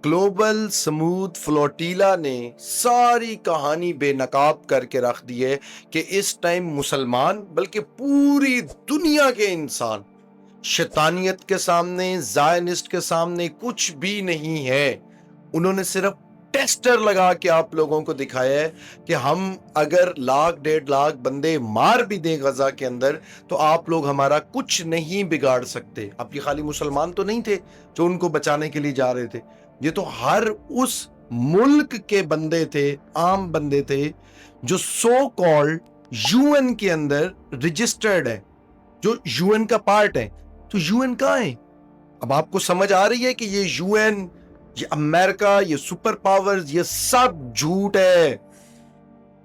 Global smooth flotilla نے ساری کہانی بے نقاب کر کے رکھ دی ہے کہ اس ٹائم مسلمان بلکہ پوری دنیا کے انسان شیطانیت کے سامنے، زائنسٹ کے سامنے کچھ بھی نہیں ہے۔ انہوں نے صرف ٹیسٹر لگا کے آپ لوگوں کو دکھایا ہے کہ ہم اگر 1.5 لاکھ بندے مار بھی دیں غزہ کے اندر تو آپ لوگ ہمارا کچھ نہیں بگاڑ سکتے۔ اب یہ خالی مسلمان تو نہیں تھے جو ان کو بچانے کے لیے جا رہے تھے، یہ تو ہر اس ملک کے بندے تھے، عام بندے تھے جو سو کالڈ یو این کے اندر رجسٹرڈ ہے، جو یو این کا پارٹ ہے۔ تو یو این کہاں ہے؟ اب آپ کو سمجھ آ رہی ہے کہ یہ یو این، یہ امریکہ، یہ سپر پاورز، یہ سب جھوٹ ہے۔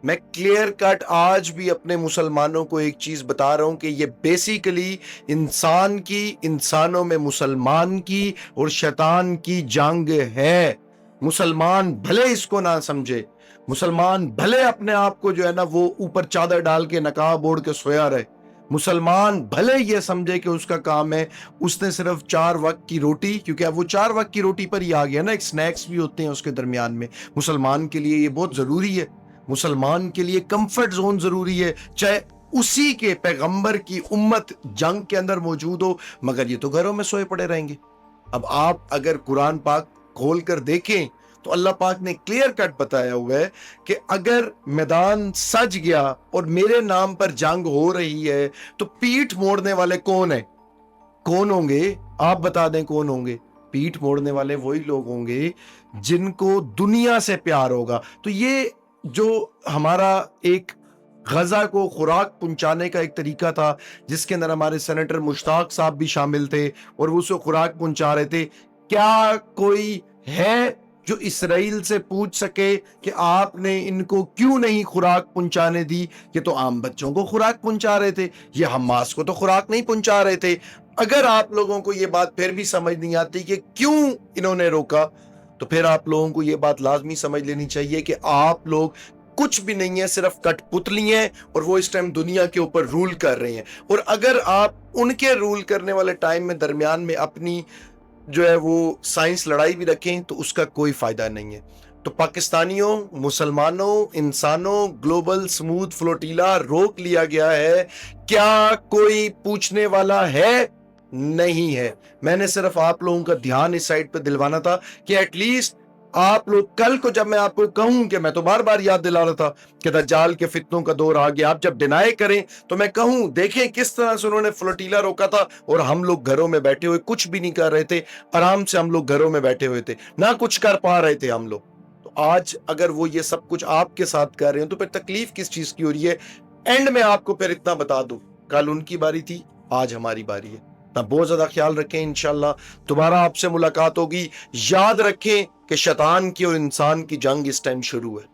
میں کلیئر کٹ آج بھی اپنے مسلمانوں کو ایک چیز بتا رہا ہوں کہ یہ بیسیکلی انسان کی، انسانوں میں مسلمان کی اور شیطان کی جنگ ہے۔ مسلمان بھلے اس کو نہ سمجھے، مسلمان بھلے اپنے آپ کو جو ہے نا وہ اوپر چادر ڈال کے نقاب اوڑھ کے سویا رہے، مسلمان بھلے یہ سمجھے کہ اس کا کام ہے اس نے صرف 4 وقت کی روٹی، کیونکہ اب وہ 4 وقت کی روٹی پر ہی آ گیا نا، ایک سنیکس بھی ہوتے ہیں اس کے درمیان میں۔ مسلمان کے لیے یہ بہت ضروری ہے، مسلمان کے لیے کمفرٹ زون ضروری ہے، چاہے اسی کے پیغمبر کی امت جنگ کے اندر موجود ہو، مگر یہ تو گھروں میں سوئے پڑے رہیں گے۔ اب آپ اگر قرآن پاک کھول کر دیکھیں تو اللہ پاک نے کلیئر کٹ بتایا ہوا ہے کہ اگر میدان سج گیا اور میرے نام پر جنگ ہو رہی ہے تو پیٹھ موڑنے والے کون ہیں؟ کون ہوں گے؟ آپ بتا دیں کون ہوں گے؟ پیٹھ موڑنے والے وہی لوگ ہوں گے جن کو دنیا سے پیار ہوگا۔ تو یہ جو ہمارا ایک غزہ کو خوراک پہنچانے کا ایک طریقہ تھا، جس کے اندر ہمارے سینیٹر مشتاق صاحب بھی شامل تھے اور وہ اسے خوراک پہنچا رہے تھے، کیا کوئی ہے جو اسرائیل سے پوچھ سکے کہ آپ نے ان کو کیوں نہیں خوراک پہنچانے دی؟ یہ تو عام بچوں کو خوراک پہنچا رہے تھے، یہ حماس کو تو خوراک نہیں پہنچا رہے تھے۔ اگر آپ لوگوں کو یہ بات پھر بھی سمجھ نہیں آتی کہ کیوں انہوں نے روکا، تو پھر آپ لوگوں کو یہ بات لازمی سمجھ لینی چاہیے کہ آپ لوگ کچھ بھی نہیں ہے، صرف کٹ پتلی ہیں، اور وہ اس ٹائم دنیا کے اوپر رول کر رہے ہیں۔ اور اگر آپ ان کے رول کرنے والے ٹائم میں درمیان میں اپنی جو ہے وہ سائنس لڑائی بھی رکھیں تو اس کا کوئی فائدہ نہیں ہے۔ تو پاکستانیوں، مسلمانوں، انسانوں، گلوبل سموتھ فلوٹیلا روک لیا گیا ہے، کیا کوئی پوچھنے والا ہے؟ نہیں ہے۔ میں نے صرف آپ لوگوں کا دھیان اس سائٹ پہ دلوانا تھا کہ ایٹ لیسٹ آپ لوگ کل کو جب میں آپ کو کہوں کہ میں تو بار بار یاد دلا رہا تھا کہ دجال کے فتنوں کا دور آ گیا، آپ جب ڈینائی کریں تو میں کہوں دیکھیں کس طرح سے انہوں نے فلوٹیلا روکا تھا اور ہم لوگ گھروں میں بیٹھے ہوئے کچھ بھی نہیں کر رہے تھے، آرام سے ہم لوگ گھروں میں بیٹھے ہوئے تھے، نہ کچھ کر پا رہے تھے ہم لوگ۔ تو آج اگر وہ یہ سب کچھ آپ کے ساتھ کر رہے ہیں تو پھر تکلیف کس چیز کی ہو رہی ہے؟ اینڈ میں آپ کو پھر اتنا بتا دوں، کل ان کی باری تھی، آج ہماری باری ہے۔ بہت زیادہ خیال رکھیں، انشاءاللہ دوبارہ آپ سے ملاقات ہوگی۔ یاد رکھیں کہ شیطان کی اور انسان کی جنگ اس ٹائم شروع ہے۔